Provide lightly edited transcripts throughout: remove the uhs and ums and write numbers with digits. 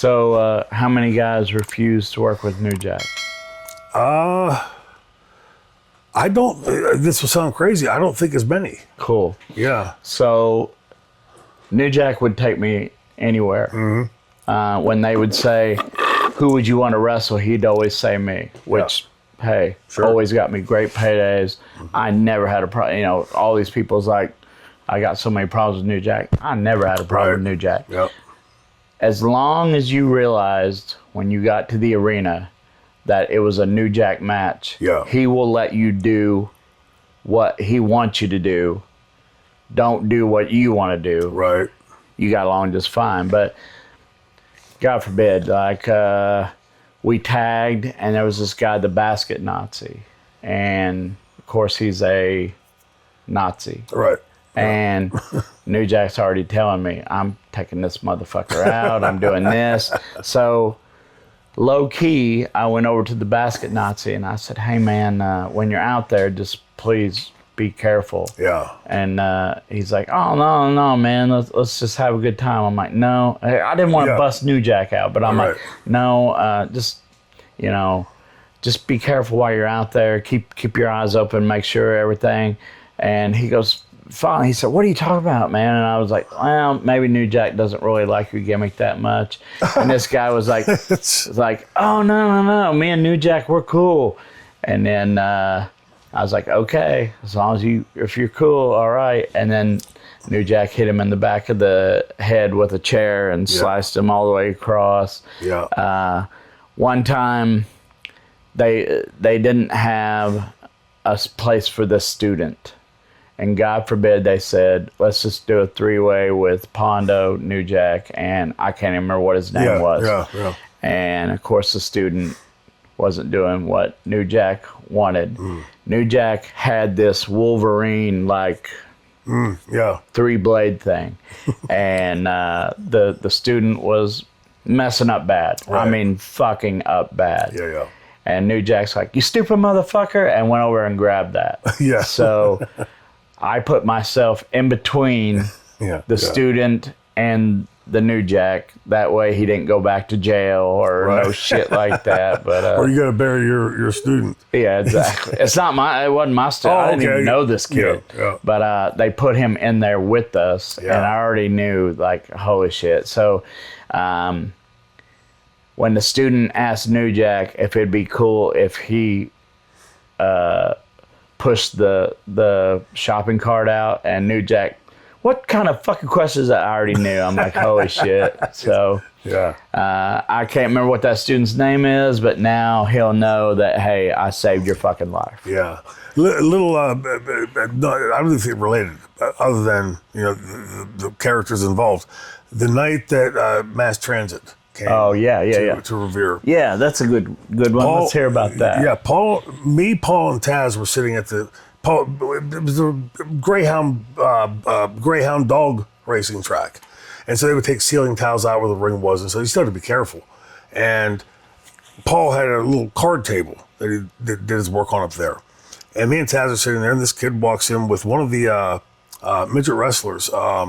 So, how many guys refuse to work with New Jack? I don't, this will sound crazy, I don't think as many. Cool. Yeah. So, New Jack would take me anywhere. Mm-hmm. When they would say, who would you want to wrestle? He'd always say me, which, hey, always got me great paydays. Mm-hmm. I never had a problem. You know, all these people's like, I got so many problems with New Jack. I never had a problem with New Jack. Yep. As long as you realized when you got to the arena that it was a New Jack match, he will let you do what he wants you to do. Don't do what you want to do. Right. You got along just fine. But God forbid, like we tagged and there was this guy, the basket Nazi. And of course he's a Nazi. Right. And New Jack's already telling me, I'm taking this motherfucker out. I'm doing this. So low key, I went over to the basket Nazi and I said, hey man, when you're out there, just please be careful. Yeah. And he's like, oh no, man, let's just have a good time. I'm like, no, I didn't want to bust New Jack out, but I'm like, no, just, you know, just be careful while you're out there. Keep your eyes open, make sure everything. And he goes, fine. He said, what are you talking about, man? And I was like, well, maybe New Jack doesn't really like your gimmick that much. And this guy was like, oh, no. Me and New Jack, we're cool. And then I was like, okay, as long as if you're cool, all right. And then New Jack hit him in the back of the head with a chair and sliced him all the way across. Yeah. One time, they didn't have a place for the student. And God forbid they said, let's just do a three-way with Pondo, New Jack, and I can't even remember what his name was. Yeah. And, of course, the student wasn't doing what New Jack wanted. New Jack had this Wolverine, three-blade thing. And the student was messing up bad. Right. I mean, fucking up bad. Yeah. And New Jack's like, you stupid motherfucker, and went over and grabbed that. Yeah. So I put myself in between the student and the New Jack. That way he didn't go back to jail or no shit like that. But or you got to bury your student. Yeah, exactly. It wasn't my student. I didn't even know this kid. Yeah. But they put him in there with us, and I already knew, like, holy shit. So when the student asked New Jack if it'd be cool if he pushed the shopping cart out, and New Jack, what kind of fucking questions that I already knew? I'm like, holy shit. So I can't remember what that student's name is, but now he'll know that, hey, I saved your fucking life. Yeah. Little, I don't think related, other than, you know, the characters involved. The night that Mass Transit came to Revere. Yeah, that's a good one. Let's hear about that. Yeah, Paul, and Taz were sitting at it was a Greyhound dog racing track. And so they would take ceiling tiles out where the ring was, and so you still had to be careful. And Paul had a little card table that he did his work on up there. And me and Taz are sitting there, and this kid walks in with one of the midget wrestlers. I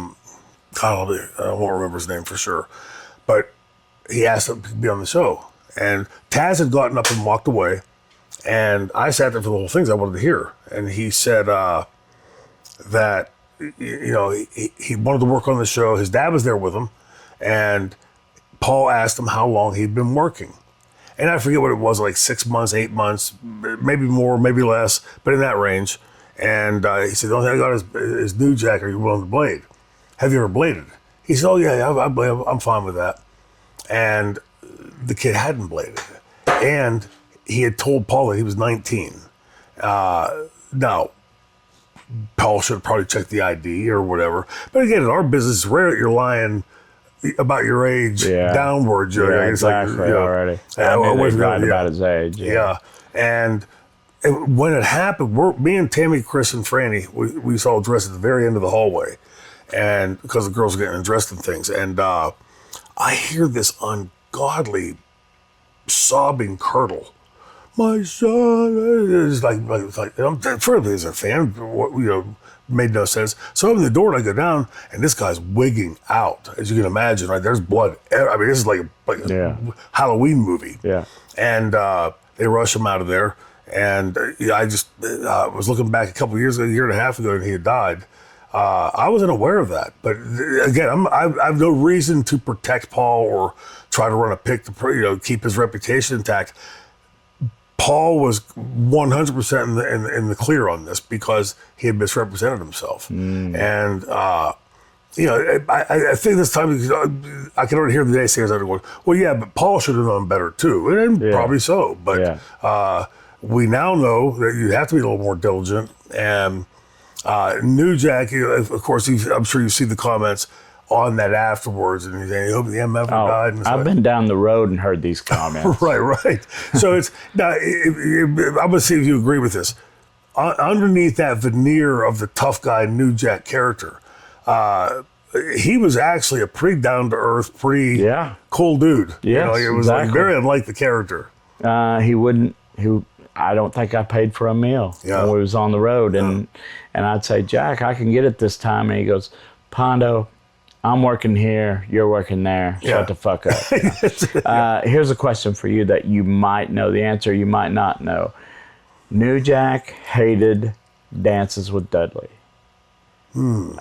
won't remember his name for sure. But he asked him to be on the show. And Taz had gotten up and walked away. And I sat there for the whole thing, I wanted to hear. And he said that, you know, he wanted to work on the show. His dad was there with him. And Paul asked him how long he'd been working. And I forget what it was, like 6 months, 8 months, maybe more, maybe less, but in that range. And he said, the only thing I got is New Jack. Are you willing to blade? Have you ever bladed? He said, oh, yeah, I'm fine with that. And the kid hadn't bladed. And he had told Paul that he was 19. Now, Paul should have probably checked the ID or whatever. But again, in our business, it's rare that you're lying about your age downwards. Yeah, exactly, like, already. I knew they lied about his age. Yeah. And when it happened, me and Tammy, Chris, and Franny, we saw dressed at the very end of the hallway. And because the girls were getting dressed and things. And I hear this ungodly sobbing curdle my son. It's like I'm further as a fan, made no sense. So I open the door and I go down, and this guy's wigging out, as you can imagine. Right, there's blood. I mean, this is like a Halloween movie. Yeah, and they rush him out of there. And I just was looking back a couple of years ago, a year and a half ago, and he had died. I wasn't aware of that. But again, I have no reason to protect Paul or try to run a pick to keep his reputation intact. Paul was 100% in the clear on this because he had misrepresented himself. And, I think this time, I can already hear the naysayers out going, well, yeah, but Paul should have known better too. And probably so. But we now know that you have to be a little more diligent. And New Jack, of course, I'm sure you see the comments on that afterwards, and he's saying, "I hope the MF died." And I've been down the road and heard these comments. right. So it's now. I'm gonna see if you agree with this. Underneath that veneer of the tough guy New Jack character, he was actually a pretty down to earth, pretty cool dude. Yeah, it was like very unlike the character. I don't think I paid for a meal when we was on the road, and I'd say, Jack, I can get it this time, and he goes, Pondo, I'm working here, you're working there. Shut the fuck up. Here's a question for you that you might know the answer, you might not know. New Jack hated Dances with Dudley.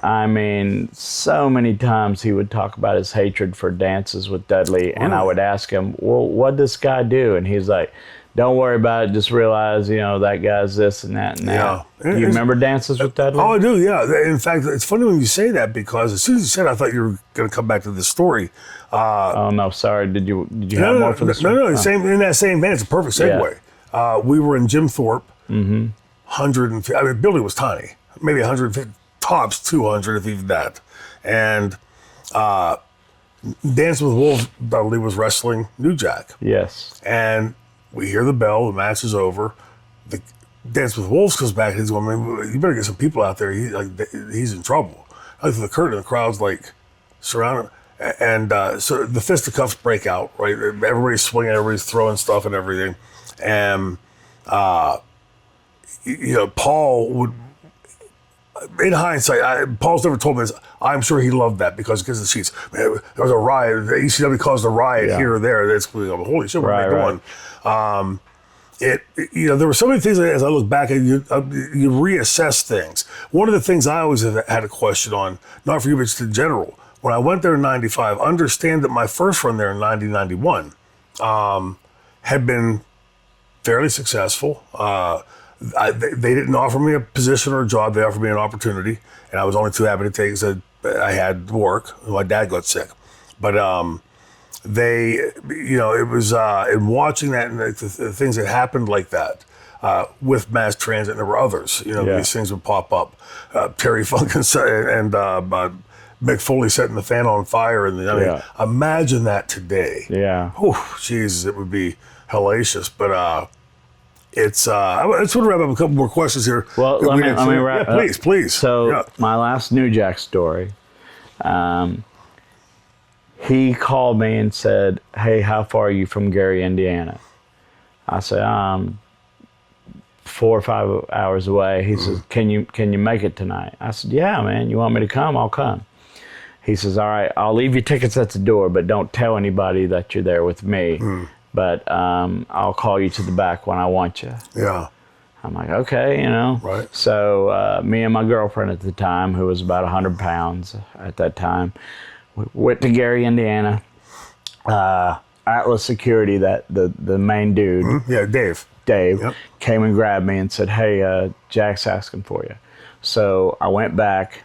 I mean, so many times he would talk about his hatred for Dances with Dudley, and I would ask him, well, what'd this guy do? And he's like, don't worry about it. Just realize, that guy's this and that and that. Yeah. You remember Dances with Dudley? Oh, I do, yeah. In fact, it's funny when you say that because as soon as you said it, I thought you were going to come back to this story. Oh, no, sorry. Did you have more for this? No. In that same vein, it's a perfect segue. Yeah. We were in Jim Thorpe, 150. I mean, the building was tiny, maybe 150, tops 200, if even that. And Dance with Wolves, Dudley was wrestling New Jack. Yes. And we hear the bell, the match is over. The Dance with Wolves comes back, and he's going, man, you better get some people out there. He's in trouble. I look through the curtain, the crowd's like surrounded. And so the fisticuffs break out, right? Everybody's swinging, everybody's throwing stuff and everything. And, Paul would, in hindsight, Paul's never told me this. I'm sure he loved that because of the sheets. Man, there was a riot. The ECW caused a riot here or there. That's holy shit, what am I doing? There were so many things as I look back and you reassess things. One of the things I always have had a question on, not for you, but just in general, when I went there in 95, understand that my first run there in 90-91 had been fairly successful. They didn't offer me a position or a job. They offered me an opportunity, and I was only too happy to take it. I had work. My dad got sick. But it was in watching that and the things that happened like that with mass transit, and there were others. These things would pop up. Terry Funk and Mick Foley setting the fan on fire, and imagine that today. Yeah. Oh, Jesus, it would be hellacious. But it's. I just want to wrap up a couple more questions here. Well, let me wrap up. Please. So my last New Jack story. He called me and said, hey, how far are you from Gary, Indiana? I said, 4 or 5 hours away. He says, can you make it tonight? I said, yeah, man. You want me to come? I'll come. He says, all right, I'll leave your tickets at the door, but don't tell anybody that you're there with me. But I'll call you to the back when I want you. Yeah. I'm like, okay, Right. So me and my girlfriend at the time, who was about 100 pounds at that time, we went to Gary, Indiana. Atlas Security, that the main dude. Yeah, Dave. Yep. Came and grabbed me and said, hey, Jack's asking for you. So I went back.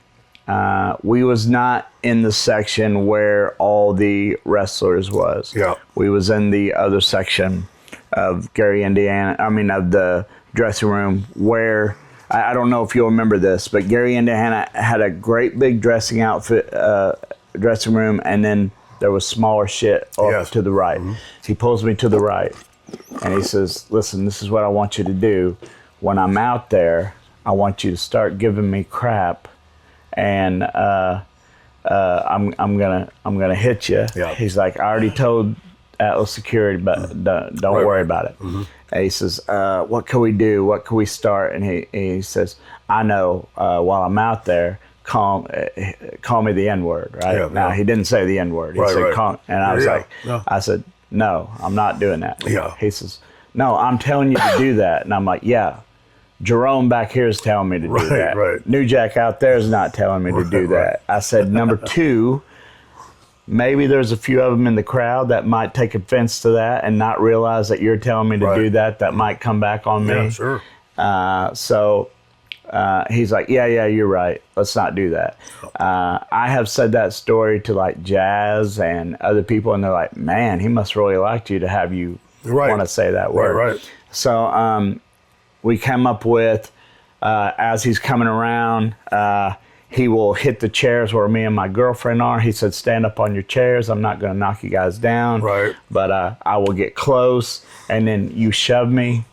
We was not in the section where all the wrestlers was. Yeah. We was in the other section of Gary, Indiana. I mean, of the dressing room where, I don't know if you'll remember this, but Gary, Indiana had a great big dressing room, and then there was smaller shit off to the right. He pulls me to the right, and he says, listen, this is what I want you to do. When I'm out there, I want you to start giving me crap, and I'm gonna hit you. Yeah. He's like, I already told Atlas Security, but don't worry about it. Mm-hmm. And he says, what can we do? What can we start? And he says, I know, while I'm out there, call me the N-word, right? Yeah, now, he didn't say the N-word. He said, call, and I was I said, no, I'm not doing that. Yeah. He says, no, I'm telling you to do that. And I'm like, yeah, Jerome back here is telling me to do that. Right. New Jack out there is not telling me to do that. I said, number two, maybe there's a few of them in the crowd that might take offense to that and not realize that you're telling me to do that. That might come back on me. Yeah, sure. So he's like, yeah, you're right. Let's not do that. I have said that story to like Jazz and other people, and they're like, man, he must really like you to have you want to say that word. Right. So we come up with, as he's coming around, he will hit the chairs where me and my girlfriend are. He said, stand up on your chairs. I'm not going to knock you guys down. Right. But I will get close, and then you shove me,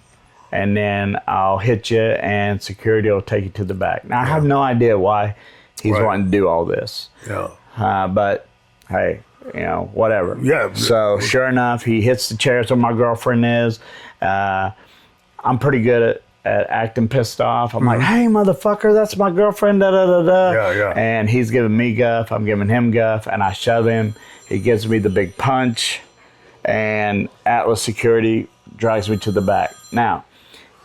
and then I'll hit you, and security will take you to the back. Now, I have no idea why he's wanting to do all this. Yeah. But, hey, whatever. Yeah. So, sure enough, he hits the chairs where my girlfriend is. I'm pretty good at acting pissed off. I'm like, hey, motherfucker, that's my girlfriend, da-da-da-da. Yeah. And he's giving me guff. I'm giving him guff, and I shove him. He gives me the big punch, and Atlas Security drags me to the back. Now,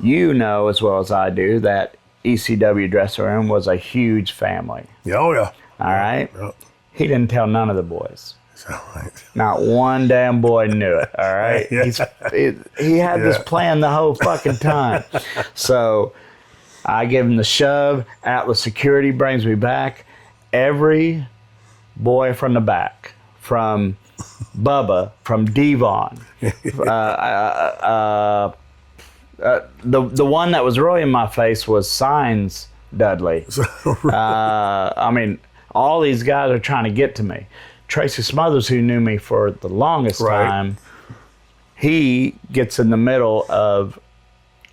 you know as well as I do that ECW dressing room was a huge family. Yeah, oh yeah. All right? Yeah. He didn't tell none of the boys. Right. Not one damn boy knew it, all right? He had this plan the whole fucking time. So I give him the shove. Atlas Security brings me back. Every boy from the back, from Bubba, from Devon, the one that was really in my face was Signs Dudley. I mean, all these guys are trying to get to me. Tracy Smothers, who knew me for the longest time, he gets in the middle of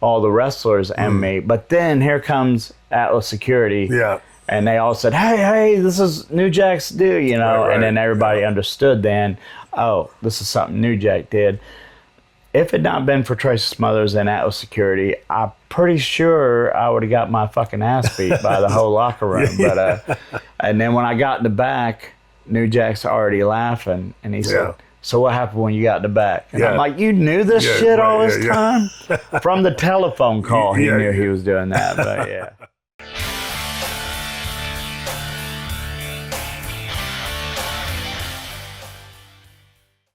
all the wrestlers and me. But then here comes Atlas Security. Yeah. And they all said, hey, this is New Jack's do, and then everybody understood then, oh, this is something New Jack did. If it not been for Tracy Smothers and Atlas Security, I'm pretty sure I would have got my fucking ass beat by the whole locker room. But and then when I got in the back, New Jack's already laughing, and he said, so what happened when you got in the back? And I'm like, you knew this shit all this time? From the telephone call, he knew he was doing that, but yeah.